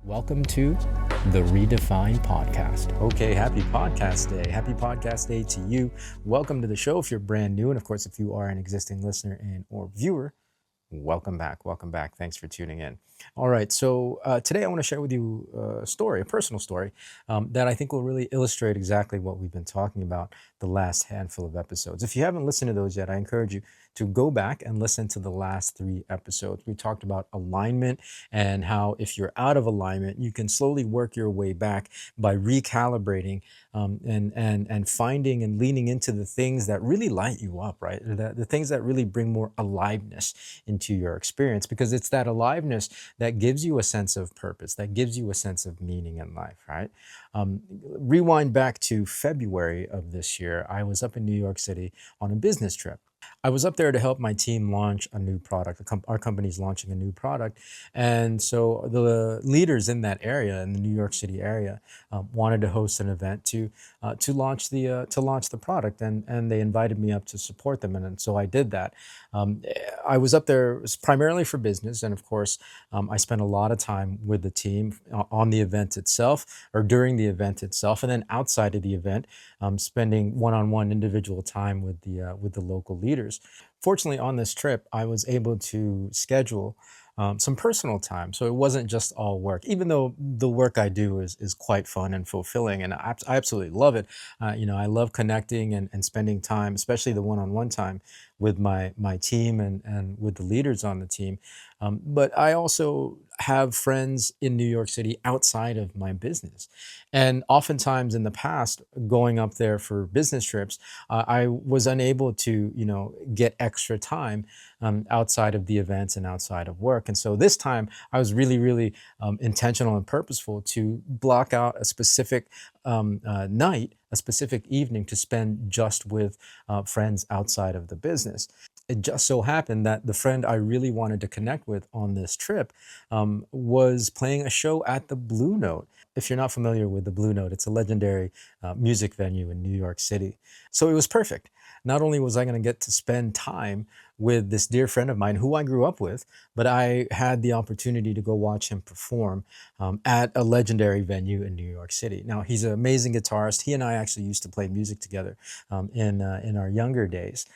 Welcome to the Redefine Podcast. Okay, happy podcast day. Happy podcast day to you. Welcome to the show if you're brand new. And of course, if you are an existing listener and or viewer, welcome back. Welcome back. Thanks for tuning in. All right. So today I want to share with you a story, a personal story that I think will really illustrate exactly what we've been talking about the last handful of episodes. If you haven't listened to those yet, I encourage you to go back and listen to the last 3 episodes. We talked about alignment and how if you're out of alignment, you can slowly work your way back by recalibrating and finding and leaning into the things that really light you up, right? The things that really bring more aliveness into your experience, because it's that aliveness that gives you a sense of purpose, that gives you a sense of meaning in life, right? Rewind back to February of this year, I was up in New York City on a business trip. I was up there to help my team launch a new product. Our company's launching a new product. And so the leaders in that area, in the New York City area, wanted to host an event to launch the product. And they invited me up to support them. And so I did that. I was up there primarily for business. And of course, I spent a lot of time with the team on the event itself or during the event itself. And then outside of the event, spending one-on-one individual time with the local leaders. Fortunately, on this trip, I was able to schedule some personal time. So it wasn't just all work, even though the work I do is quite fun and fulfilling, and I absolutely love it. I love connecting and spending time, especially the one-on-one time with my team and with the leaders on the team. But I also have friends in New York City outside of my business. And oftentimes in the past, going up there for business trips, I was unable to, get extra time outside of the events and outside of work. And so this time I was really, really intentional and purposeful to block out a specific night, a specific evening to spend just with friends outside of the business. It just so happened that the friend I really wanted to connect with on this trip was playing a show at the Blue Note. If you're not familiar with the Blue Note, it's a legendary music venue in New York City. So it was perfect. Not only was I going to get to spend time with this dear friend of mine who I grew up with, but I had the opportunity to go watch him perform at a legendary venue in New York City. Now, he's an amazing guitarist. He and I actually used to play music together in our younger days.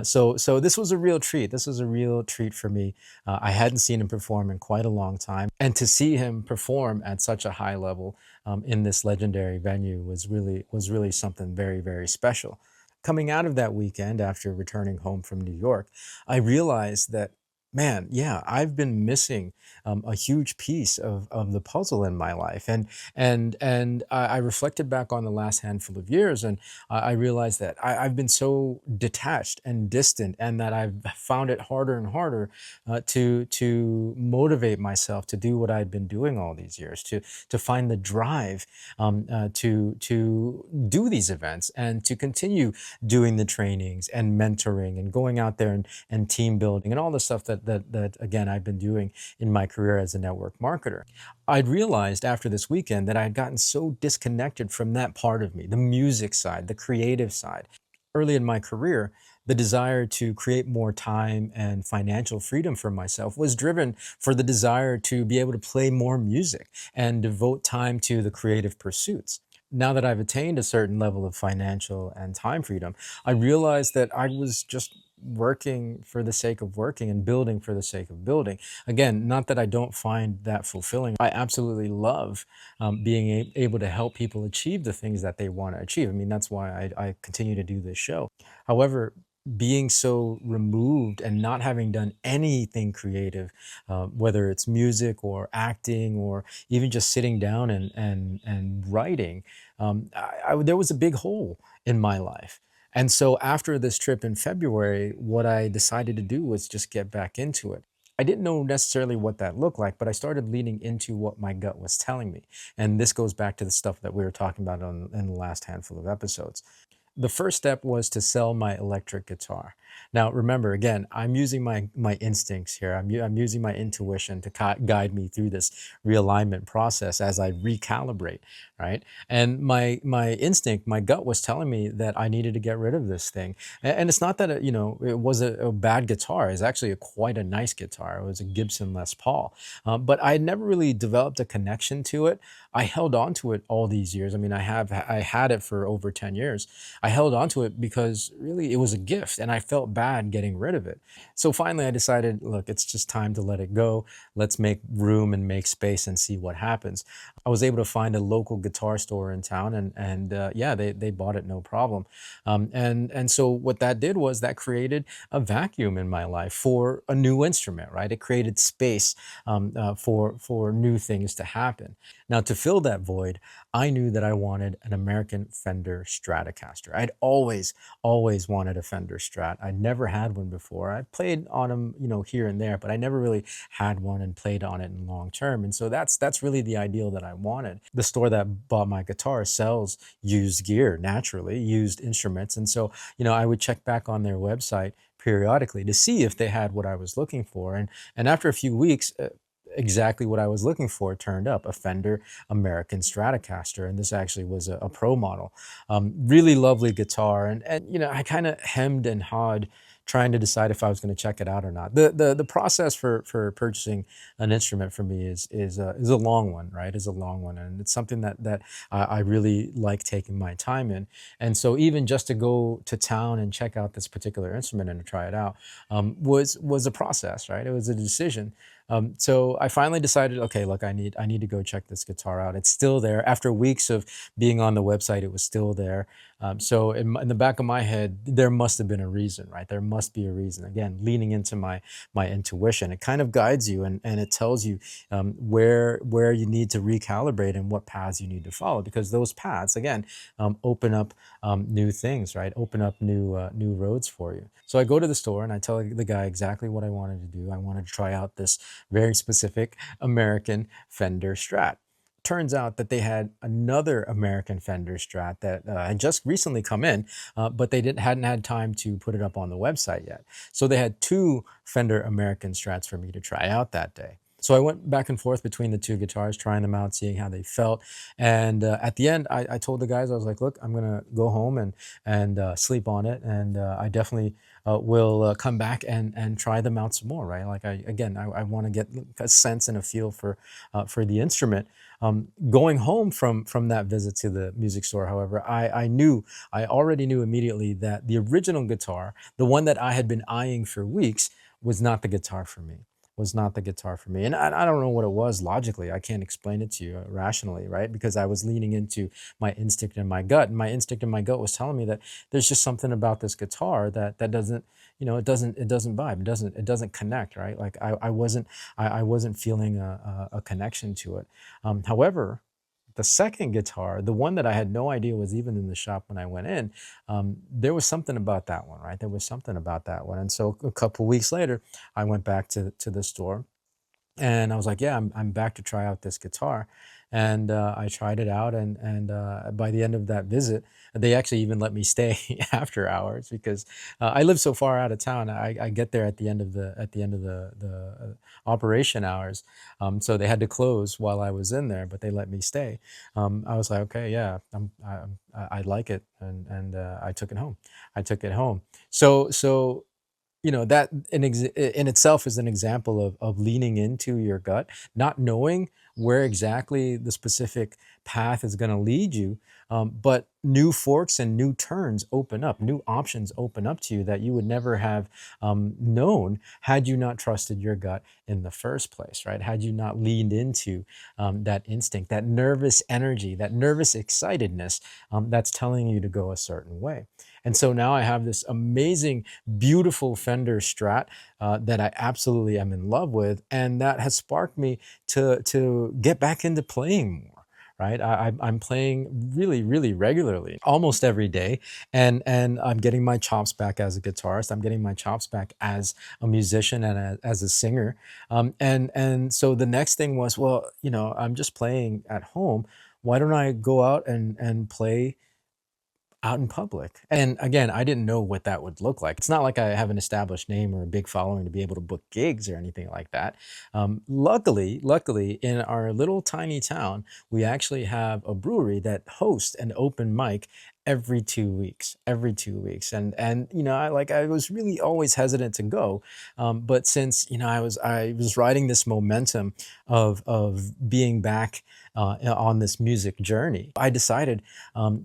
So this was a real treat. This was a real treat for me. I hadn't seen him perform in quite a long time, and to see him perform at such a high level in this legendary venue was really something very, very special. Coming out of that weekend after returning home from New York, I realized that, man, yeah, I've been missing a huge piece of the puzzle in my life. And I reflected back on the last handful of years, and I realized that I've been so detached and distant, and that I've found it harder and harder to motivate myself to do what I'd been doing all these years, to find the drive to do these events and to continue doing the trainings and mentoring and going out there and team building and all the stuff that again I've been doing in my career as a network marketer. I'd realized after this weekend that I had gotten so disconnected from that part of me, the music side, the creative side. Early in my career, the desire to create more time and financial freedom for myself was driven for the desire to be able to play more music and devote time to the creative pursuits. Now that I've attained a certain level of financial and time freedom, I realized that I was just working for the sake of working and building for the sake of building. Again, not that I don't find that fulfilling. I absolutely love being able to help people achieve the things that they want to achieve. I mean, that's why I continue to do this show. However, being so removed and not having done anything creative, whether it's music or acting or even just sitting down and writing, there was a big hole in my life. And so after this trip in February, what I decided to do was just get back into it. I didn't know necessarily what that looked like, but I started leaning into what my gut was telling me. And this goes back to the stuff that we were talking about in the last handful of episodes. The first step was to sell my electric guitar. Now, remember, again, I'm using my instincts here. I'm using my intuition to guide me through this realignment process as I recalibrate, right? And my instinct, my gut was telling me that I needed to get rid of this thing. And it's not that it was a bad guitar. It's actually quite a nice guitar. It was a Gibson Les Paul, but I had never really developed a connection to it. I held on to it all these years. I mean, I had it for over 10 years. I held on to it because really it was a gift and I felt bad getting rid of it. So finally I decided, look, it's just time to let it go. Let's make room and make space and see what happens. I was able to find a local guitar store in town, and yeah, they bought it no problem. And so what that did was that created a vacuum in my life for a new instrument, right? It created space for new things to happen. Now, to fill that void, I knew that I wanted an American Fender Stratocaster. I'd always wanted a Fender Strat. I'd never had one before. I played on them, here and there, but I never really had one and played on it in long term. And so that's really the ideal that I wanted. The store that bought my guitar sells used gear, naturally, used instruments. And so, I would check back on their website periodically to see if they had what I was looking for. And after a few weeks, exactly what I was looking for turned up, a Fender American Stratocaster. And this actually was a pro model. Really lovely guitar. And I kind of hemmed and hawed trying to decide if I was going to check it out or not. The process for purchasing an instrument for me is a long one, right? Is a long one, and it's something that I really like taking my time in. And so even just to go to town and check out this particular instrument and to try it out was a process, right? It was a decision. So I finally decided, okay, look, I need to go check this guitar out. It's still there. After weeks of being on the website, it was still there. So in the back of my head, there must have been a reason, right? There must be a reason. Again, leaning into my intuition, it kind of guides you and it tells you where you need to recalibrate and what paths you need to follow, because those paths, again, open up new things, right? Open up new roads for you. So I go to the store and I tell the guy exactly what I wanted to do. I wanted to try out this very specific American Fender Strat. Turns out that they had another American Fender Strat that had just recently come in, but they hadn't had time to put it up on the website yet. So they had two Fender American Strats for me to try out that day. So I went back and forth between the two guitars, trying them out, seeing how they felt. And at the end, I told the guys, I was like, look, I'm gonna go home and sleep on it, and I definitely will come back and try them out some more, right? Like I want to get a sense and a feel for the instrument. Going home from that visit to the music store, however, I already knew immediately that the original guitar, the one that I had been eyeing for weeks, was not the guitar for me. Was not the guitar for me. And I don't know what it was logically. I can't explain it to you rationally, right? Because I was leaning into my instinct and my gut. And my instinct and my gut was telling me that there's just something about this guitar that doesn't, it doesn't vibe. It doesn't connect, right? Like I wasn't feeling a connection to it. However, the second guitar, the one that I had no idea was even in the shop when I went in, there was something about that one, right? There was something about that one. And so a couple weeks later, I went back to the store and I was like, yeah, I'm back to try out this guitar. And I tried it out, and by the end of that visit, they actually even let me stay after hours because I live so far out of town. I get there at the end of the operation hours, so they had to close while I was in there, but they let me stay. I was like, okay, yeah, I like it, and I took it home. I took it home. So that in itself is an example of leaning into your gut, not knowing where exactly the specific path is going to lead you, but new forks and new turns open up, new options open up to you that you would never have known had you not trusted your gut in the first place, right? Had you not leaned into that instinct, that nervous energy, that nervous excitedness that's telling you to go a certain way. And so now I have this amazing, beautiful Fender Strat that I absolutely am in love with, and that has sparked me to get back into playing more. Right, I'm playing really, really regularly, almost every day, and I'm getting my chops back as a guitarist. I'm getting my chops back as a musician and as a singer. And so the next thing was, well, I'm just playing at home. Why don't I go out and play out in public. And again, I didn't know what that would look like. It's not like I have an established name or a big following to be able to book gigs or anything like that. Luckily, in our little tiny town, we actually have a brewery that hosts an open mic every 2 weeks. And I was really always hesitant to go, but since I was riding this momentum of being back on this music journey, I decided,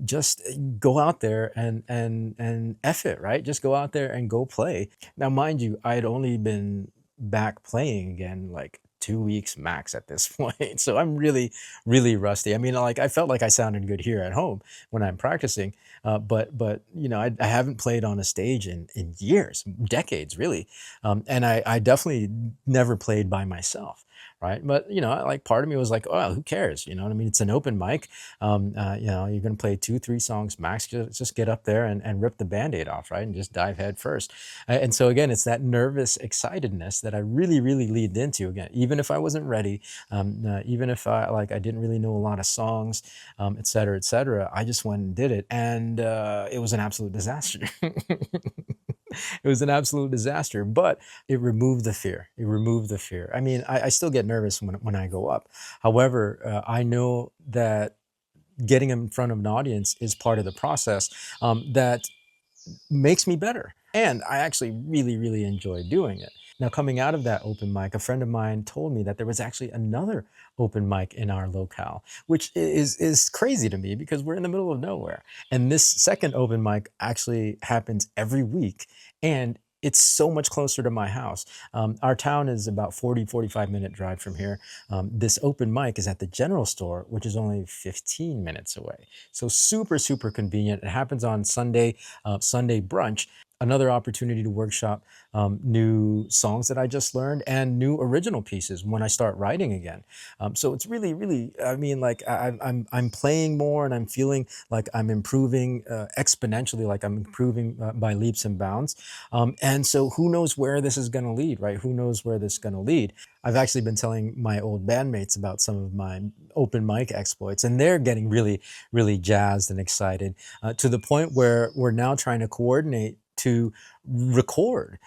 just go out there and F it, right? Just go out there and go play. Now, mind you, I had only been back playing again like 2 weeks max at this point. So I'm really, really rusty. I mean, like I felt like I sounded good here at home when I'm practicing, but I haven't played on a stage in years, decades, really, and I definitely never played by myself. Right. But, like part of me was like, oh, who cares? You know what I mean? It's an open mic. You're going to play 2, 3 songs max. Just get up there and rip the Band-Aid off, right? And just dive head first. And so again, it's that nervous excitedness that I really, really leaned into again, even if I wasn't ready, even if I didn't really know a lot of songs, et cetera, et cetera. I just went and did it. And it was an absolute disaster. It was an absolute disaster, but it removed the fear. It removed the fear. I mean, I still get nervous when I go up. However, I know that getting in front of an audience is part of the process, that makes me better. And I actually really, really enjoy doing it. Now, coming out of that open mic, a friend of mine told me that there was actually another open mic in our locale, which is crazy to me because we're in the middle of nowhere. And this second open mic actually happens every week. And it's so much closer to my house. Our town is about 45-minute drive from here. This open mic is at the general store, which is only 15 minutes away. So super, super convenient. It happens on Sunday brunch. Another opportunity to workshop new songs that I just learned and new original pieces when I start writing again. So it's really, really, I mean, like I'm playing more and I'm feeling like I'm improving exponentially, like I'm improving by leaps and bounds. And so who knows where this is going to lead, right? Who knows where this is going to lead? I've actually been telling my old bandmates about some of my open mic exploits, and they're getting really, really jazzed and excited, to the point where we're now trying to coordinate to record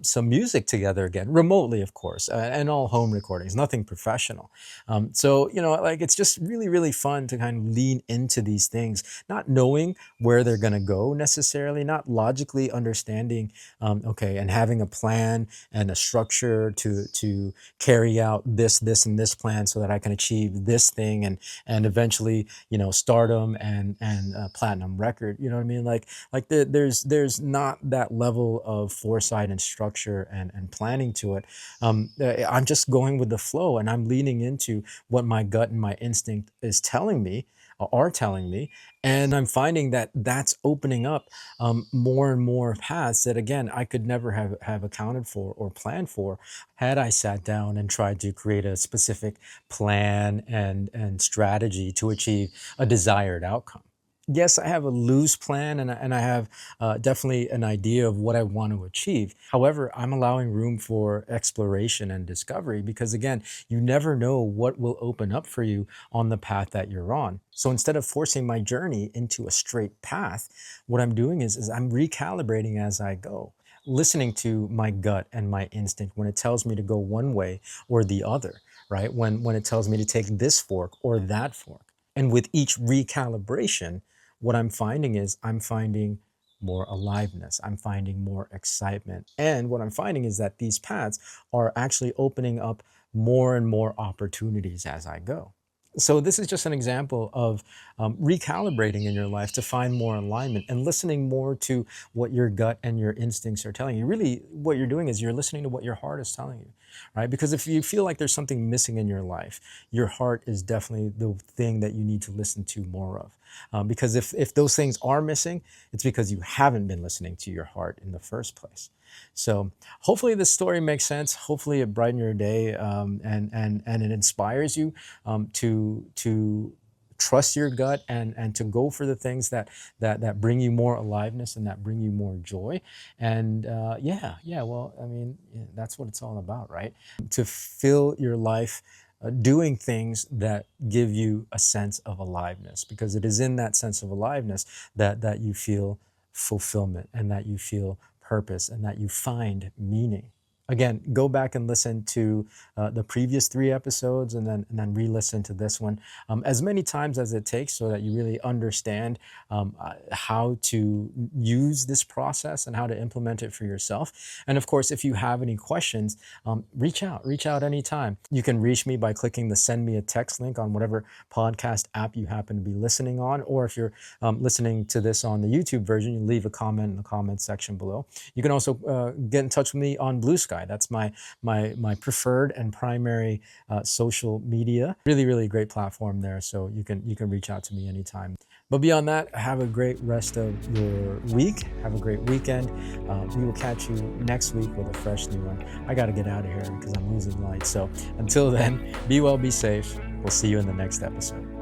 some music together again, remotely, of course, and all home recordings, nothing professional. So, it's just really, really fun to kind of lean into these things, not knowing where they're going to go necessarily, not logically understanding, okay, and having a plan and a structure to carry out this, and this plan so that I can achieve this thing and eventually, stardom and platinum record. You know what I mean? There's not that level of foresight and structure and planning to it. I'm just going with the flow and I'm leaning into what my gut and my instinct is telling me, are telling me, and I'm finding that that's opening up more and more paths that again I could never have accounted for or planned for had I sat down and tried to create a specific plan and strategy to achieve a desired outcome. Yes, I have a loose plan and I have definitely an idea of what I want to achieve. However, I'm allowing room for exploration and discovery because, again, you never know what will open up for you on the path that you're on. So instead of forcing my journey into a straight path, what I'm doing is I'm recalibrating as I go, listening to my gut and my instinct when it tells me to go one way or the other, right? When it tells me to take this fork or that fork. And with each recalibration, what I'm finding is I'm finding more aliveness. I'm finding more excitement. And what I'm finding is that these paths are actually opening up more and more opportunities as I go. So this is just an example of recalibrating in your life to find more alignment and listening more to what your gut and your instincts are telling you. Really, what you're doing is you're listening to what your heart is telling you, right? Because if you feel like there's something missing in your life, your heart is definitely the thing that you need to listen to more of. Because if those things are missing, it's because you haven't been listening to your heart in the first place. So hopefully this story makes sense. Hopefully it brightens your day, and it inspires you to trust your gut and to go for the things that bring you more aliveness and that bring you more joy. And yeah, well, I mean, yeah, that's what it's all about, right? To fill your life doing things that give you a sense of aliveness, because it is in that sense of aliveness that you feel fulfillment, and that you feel purpose, and that you find meaning. Again, go back and listen to the previous 3 episodes, and then re-listen to this one as many times as it takes, so that you really understand how to use this process and how to implement it for yourself. And of course, if you have any questions, reach out anytime. You can reach me by clicking the send me a text link on whatever podcast app you happen to be listening on, or if you're listening to this on the YouTube version, you leave a comment in the comment section below. You can also get in touch with me on Blue Sky. That's my preferred and primary social media. Really great platform there, so you can reach out to me anytime. But beyond that, have a great rest of your week. Have a great weekend. We will catch you next week with a fresh new one. I got to get out of here because I'm losing light. So until then, be well, be safe. We'll see you in the next episode.